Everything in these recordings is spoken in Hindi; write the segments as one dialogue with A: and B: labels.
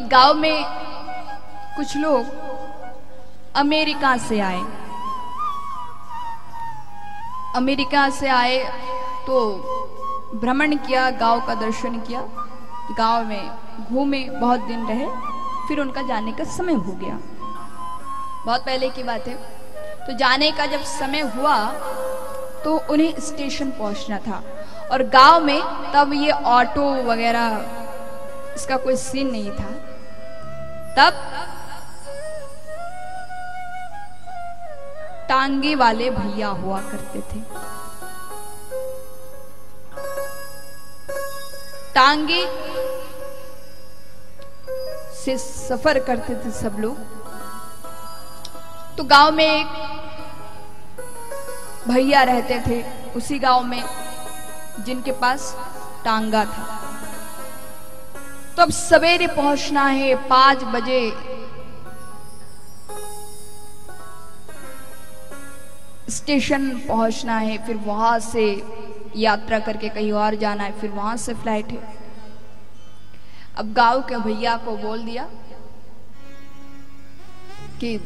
A: एक गांव में कुछ लोग अमेरिका से आए। अमेरिका से आए तो भ्रमण किया, गांव का दर्शन किया, गांव में घूमे, बहुत दिन रहे, फिर उनका जाने का समय हो गया। बहुत पहले की बात है। तो जाने का जब समय हुआ तो उन्हें स्टेशन पहुंचना था, और गांव में तब ये ऑटो वगैरह इसका कोई सीन नहीं था। तब टांगे वाले भैया हुआ करते थे। टांगे से सफर करते थे सब लोग। तो गांव में एक भैया रहते थे, उसी गांव में, जिनके पास टांगा था। तो अब सवेरे पहुंचना है, 5 बजे स्टेशन पहुंचना है, फिर वहां से यात्रा करके कहीं और जाना है, फिर वहां से फ्लाइट है। अब गांव के भैया को बोल दिया कि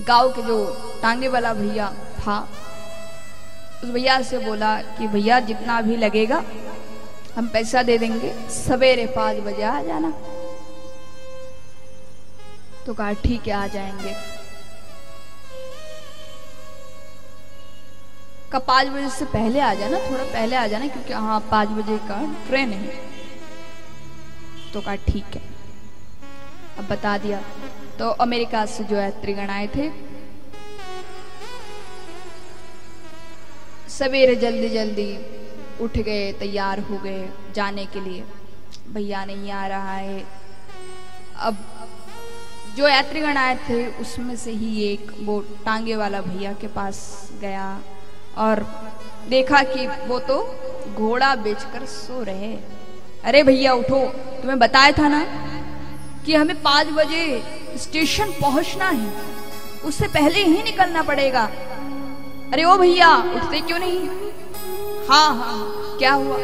A: गांव के जो टांगे वाला भैया था, उस भैया से बोला कि भैया जितना भी लगेगा हम पैसा दे देंगे, सवेरे 5 बजे आ जाना। तो कहा ठीक है, आ जाएंगे। का 5 बजे से पहले आ जाना, थोड़ा पहले आ जाना, क्योंकि हाँ 5 बजे का ट्रेन है। तो कहा ठीक है। अब बता दिया। तो अमेरिका से जो यात्रीगण आए थे, सवेरे जल्दी जल्दी उठ गए, तैयार हो गए जाने के लिए। भैया नहीं आ रहा है। अब जो यात्रीगण आए थे उसमें से ही एक वो टांगे वाला भैया के पास गया और देखा कि वो तो घोड़ा बेचकर सो रहे। अरे भैया उठो, तुम्हें बताया था ना कि हमें 5 बजे स्टेशन पहुंचना है, उससे पहले ही निकलना पड़ेगा। अरे ओ भैया, उठते क्यों नहीं? हाँ हाँ, क्या हुआ?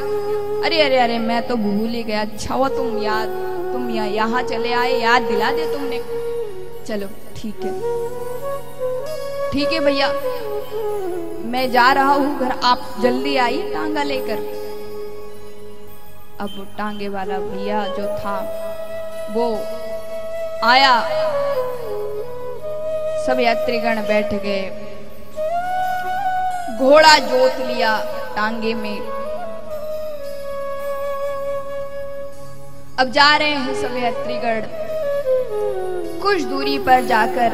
A: अरे अरे अरे, मैं तो भूल ही गया। अच्छा हुआ तुम यहाँ चले आए, याद दिला दे तुमने। चलो ठीक है, ठीक है भैया, मैं जा रहा हूँ घर, आप जल्दी आइए टांगा लेकर। अब वो टांगे वाला भैया जो था वो आया, सब यात्रीगण बैठ गए, घोड़ा जोत लिया टांगे में। अब जा रहे हैं सब यात्रीगण। कुछ दूरी पर जाकर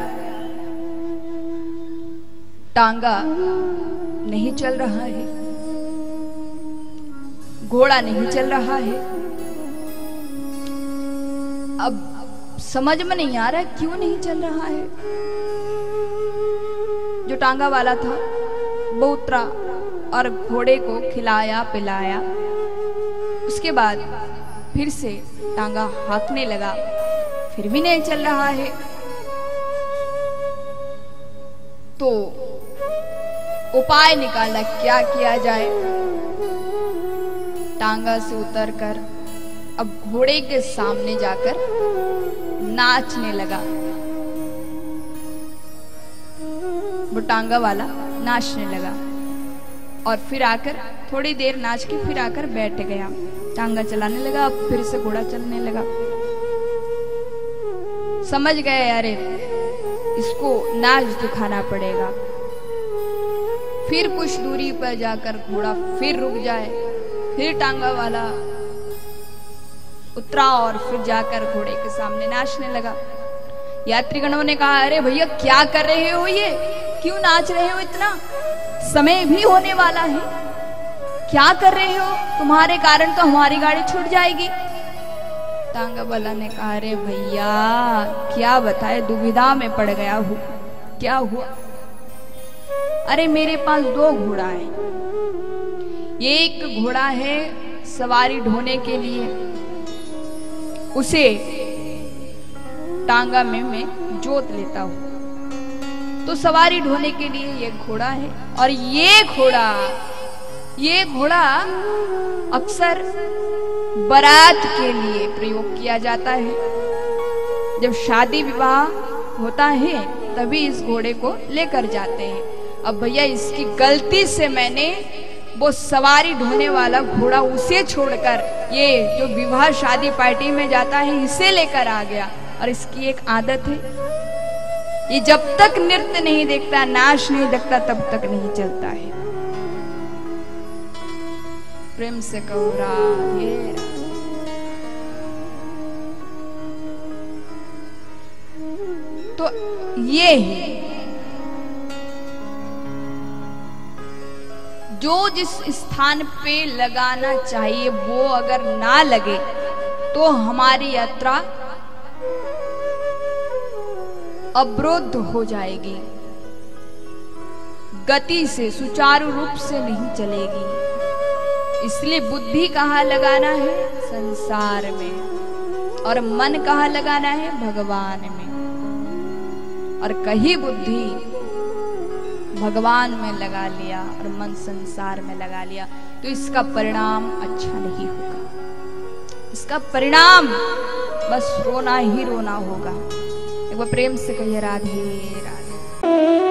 A: टांगा नहीं चल रहा है, घोड़ा नहीं चल रहा है। अब समझ में नहीं आ रहा क्यों नहीं चल रहा है। जो टांगा वाला था वो उतरा और घोड़े को खिलाया पिलाया। उसके बाद फिर से टांगा हाँकने लगा, फिर भी नहीं चल रहा है। तो उपाय निकाला, क्या किया जाए। टांगा से उतरकर अब घोड़े के सामने जाकर नाचने लगा। वो टांगा वाला नाचने लगा और फिर आकर थोड़ी देर नाच के फिर आकर बैठ गया, टांगा चलाने लगा। अब फिर से घोड़ा चलने लगा। समझ गए अरे इसको नाच दिखाना पड़ेगा। फिर कुछ दूरी पर जाकर घोड़ा फिर रुक जाए, फिर टांगा वाला उतरा और फिर जाकर घोड़े के सामने नाचने लगा। यात्रीगणों ने कहा अरे भैया क्या कर रहे हो, ये क्यों नाच रहे हो, इतना समय भी होने वाला है, क्या कर रहे हो, तुम्हारे कारण तो हमारी गाड़ी छूट जाएगी। टांगा वाला ने कहा अरे भैया क्या बताए, दुविधा में पड़ गया हूं, क्या हुआ? अरे मेरे पास 2 घोड़ा है, एक घोड़ा है सवारी ढोने के लिए, उसे टांगा में मैं जोत लेता हूं, तो सवारी ढोने के लिए ये घोड़ा है। और ये घोड़ा अक्सर बारात के लिए प्रयोग किया जाता है। जब शादी विवाह होता है तभी इस घोड़े को लेकर जाते हैं। अब भैया इसकी गलती से मैंने वो सवारी ढोने वाला घोड़ा उसे छोड़कर ये जो विवाह शादी पार्टी में जाता है इसे लेकर आ गया। और इसकी एक आदत है, ये जब तक नृत्य नहीं देखता, नाच नहीं देखता, तब तक नहीं चलता है। प्रेम से कहो राधे राधे। तो ये है जो जिस स्थान पे लगाना चाहिए वो अगर ना लगे तो हमारी यात्रा अवरुद्ध हो जाएगी, गति से सुचारू रूप से नहीं चलेगी। इसलिए बुद्धि कहाँ लगाना है? संसार में। और मन कहाँ लगाना है? भगवान में। और कहीं बुद्धि भगवान में लगा लिया और मन संसार में लगा लिया तो इसका परिणाम अच्छा नहीं होगा। इसका परिणाम बस रोना ही रोना होगा। एक बार प्रेम से कहिए राधे राधे।